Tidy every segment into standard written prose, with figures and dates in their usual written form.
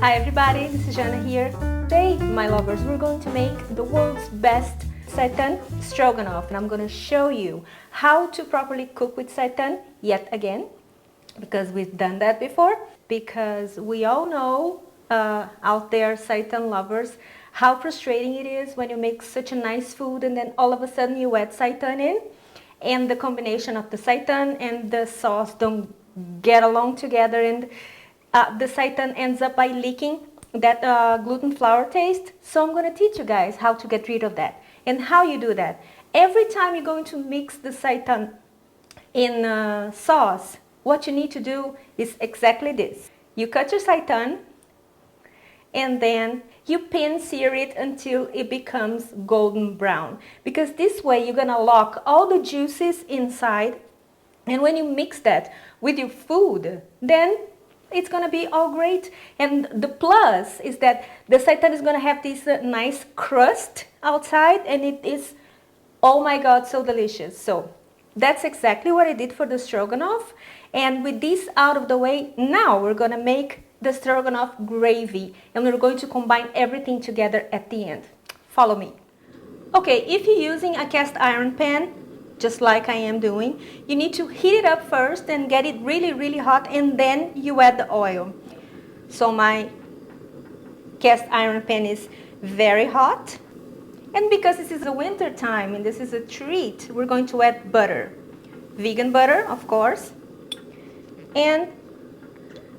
Hi everybody, this is Jana here. Today, my lovers, we're going to make the world's best seitan stroganoff, and I'm going to show you how to properly cook with seitan yet again, because we've done that before, because we all know out there, seitan lovers, how frustrating it is when you make such a nice food and then all of a sudden you add seitan in, and the combination of the seitan and the sauce don't get along together, and the seitan ends up by leaking that gluten flour taste. So I'm going to teach you guys how to get rid of that and how you do that. Every time you're going to mix the seitan in sauce, what you need to do is exactly this. You cut your seitan and then you pan sear it until it becomes golden brown, because this way you're going to lock all the juices inside, and when you mix that with your food, then it's going to be all great. And the plus is that the seitan is going to have this nice crust outside, and it is, oh my god, so delicious. So that's exactly what I did for the stroganoff. And with this out of the way, now we're going to make the stroganoff gravy, and we're going to combine everything together at the end. Follow me. Okay, if you're using a cast iron pan, just like I am doing, you need to heat it up first and get it really hot, and then you add the oil. So my cast iron pan is very hot, and because this is the winter time and this is a treat, we're going to add butter, vegan butter of course, and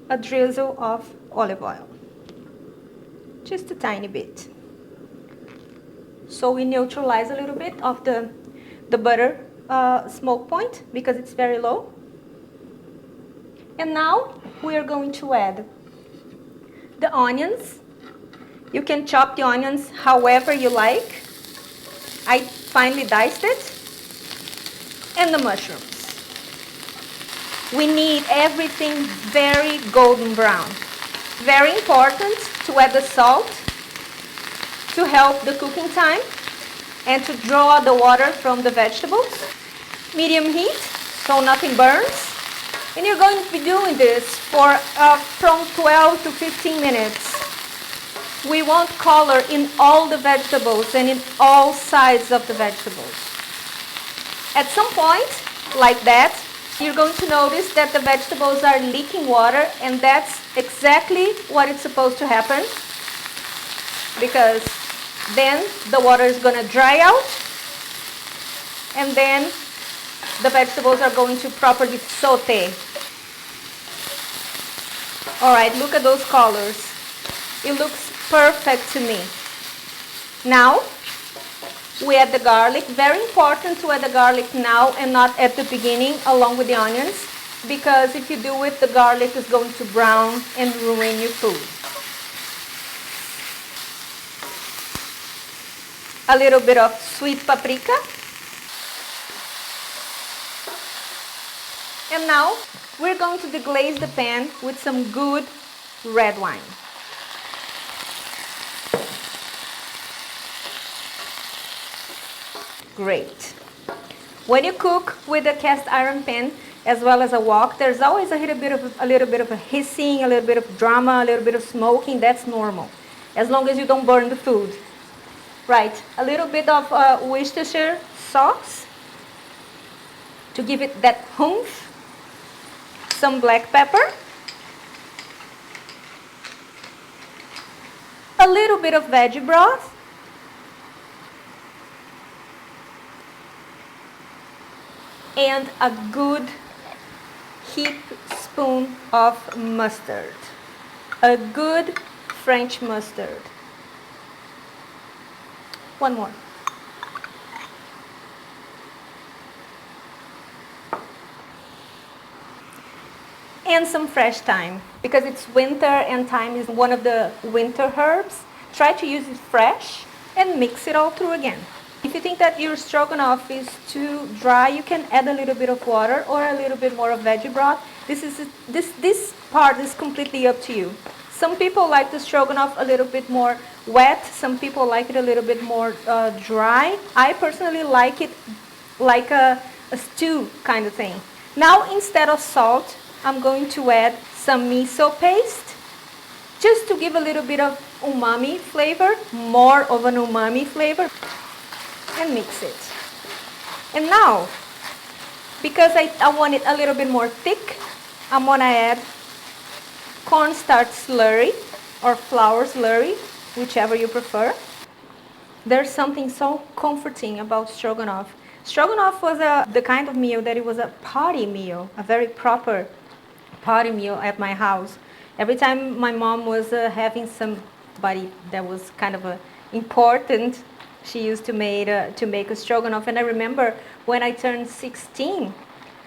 a drizzle of olive oil, just a tiny bit, so we neutralize a little bit of the butter smoke point because it's very low. And now we are going to add the onions. You can chop the onions however you like. I finely diced it. And the mushrooms. We need everything very golden brown. Very important to add the salt to help the cooking time and to draw the water from the vegetables. Medium heat, so nothing burns. And you're going to be doing this for from 12 to 15 minutes. We want color in all the vegetables and in all sides of the vegetables. At some point, like that, you're going to notice that the vegetables are leaking water, and that's exactly what it's supposed to happen, because then the water is going to dry out, and then the vegetables are going to properly saute. Alright, look at those colors. It looks perfect to me. Now, we add the garlic. Very important to add the garlic now and not at the beginning along with the onions, because if you do it, the garlic is going to brown and ruin your food. A little bit of sweet paprika. And now we're going to deglaze the pan with some good red wine. Great. When you cook with a cast iron pan as well as a wok, there's always a little bit of a hissing, a little bit of drama, a little bit of smoking. That's normal, as long as you don't burn the food. Right, a little bit of Worcestershire sauce to give it that oomph. Some black pepper. A little bit of veggie broth. And a good heaped spoon of mustard. A good French mustard. One more. And some fresh thyme, because it's winter and thyme is one of the winter herbs. Try to use it fresh and mix it all through again. If you think that your stroganoff is too dry, you can add a little bit of water or a little bit more of veggie broth. This part is completely up to you. Some people like the stroganoff a little bit more wet. Some people like it a little bit more dry. I personally like it like a stew kind of thing. Now, instead of salt, I'm going to add some miso paste. just to give a little bit of umami flavor, more of an umami flavor, and mix it. And now, because I want it a little bit more thick, I'm gonna add cornstarch slurry or flour slurry, whichever you prefer. There's something so comforting about stroganoff. Stroganoff was the kind of meal that it was a party meal, a very proper party meal at my house. Every time my mom was having somebody that was kind of important, she used to make a stroganoff. And I remember when I turned 16,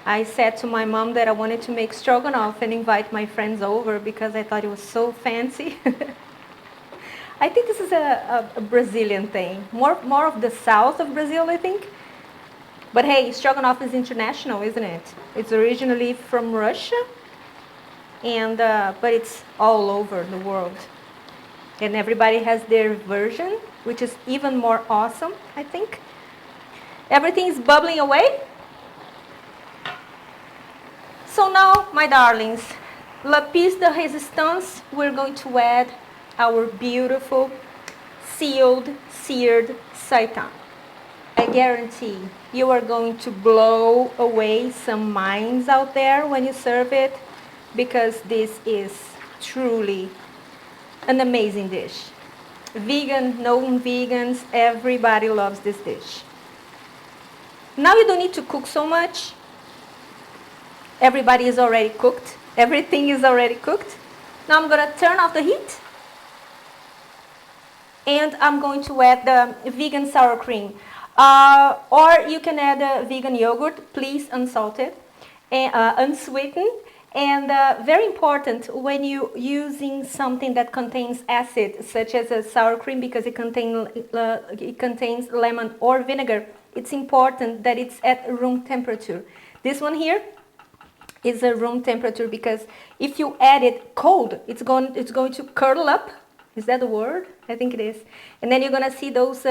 I said to my mom that I wanted to make stroganoff and invite my friends over because I thought it was so fancy. I think this is a Brazilian thing, more of the south of Brazil, I think. But hey, stroganoff is international, isn't it? It's originally from Russia, and but it's all over the world. And everybody has their version, which is even more awesome, I think. Everything is bubbling away. So now, my darlings, la pièce de résistance, we're going to add our beautiful seared seitan. I guarantee you are going to blow away some minds out there when you serve it, because this is truly an amazing dish. Vegan, non-vegans, everybody loves this dish. Now you don't need to cook so much. Everybody is already cooked. Everything is already cooked. Now I'm going to turn off the heat. And I'm going to add the vegan sour cream. Or you can add vegan yogurt, please unsalted, and, unsweetened. And very important when you're using something that contains acid, such as a sour cream, because it contains lemon or vinegar, it's important that it's at room temperature. This one here is a room temperature, because if you add it cold, it's going to curdle up. Is that the word? I think it is. And then you're going to see those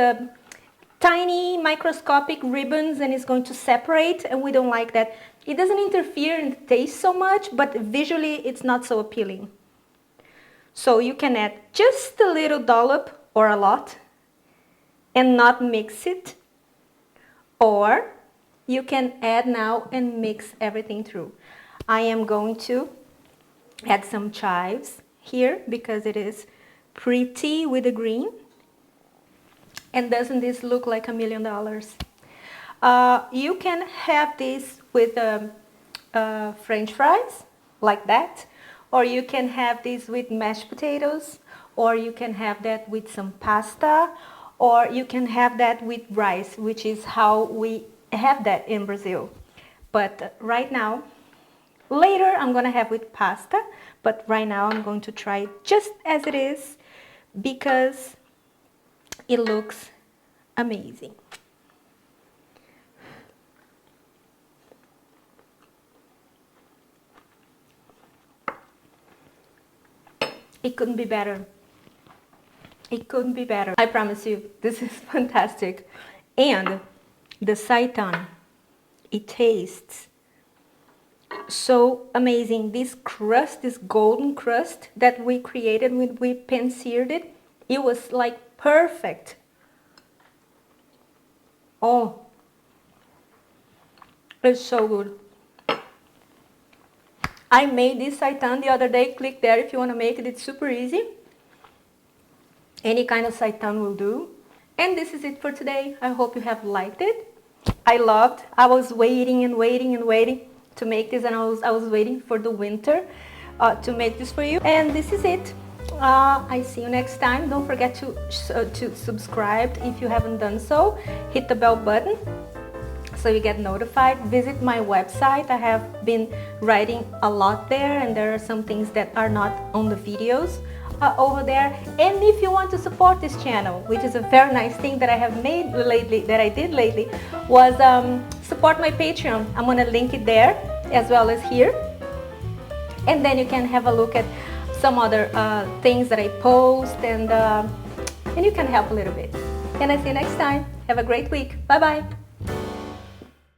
tiny microscopic ribbons, and it's going to separate, and we don't like that. It doesn't interfere in the taste so much, but visually it's not so appealing. So you can add just a little dollop or a lot and not mix it, or you can add now and mix everything through. I am going to add some chives here because it is pretty with the green. And doesn't this look like $1 million? You can have this with French fries, like that. Or you can have this with mashed potatoes. Or you can have that with some pasta. Or you can have that with rice, which is how we have that in Brazil. But right now, later I'm going to have with pasta. But right now I'm going to try it just as it is, because it looks amazing. It couldn't be better. It couldn't be better. I promise you, this is fantastic. And the seitan, it tastes so amazing. This crust, this golden crust that we created when we pan-seared it, it was like perfect. Oh, it's so good. I made this seitan the other day. Click there if you want to make it. It's super easy. Any kind of seitan will do. And this is it for today. I hope you have liked it. I was waiting and waiting and waiting to make this, and I was waiting for the winter to make this for you. And this is it. I see you next time. Don't forget to subscribe if you haven't done so. Hit the bell button so you get notified. Visit my website. I have been writing a lot there, and there are some things that are not on the videos over there. And if you want to support this channel, which is a very nice thing that I have made lately, that I did lately, was support my Patreon. I'm gonna link it there as well as here, and then you can have a look at some other things that I post, and you can help a little bit. And I see you next time. Have a great week. Bye bye.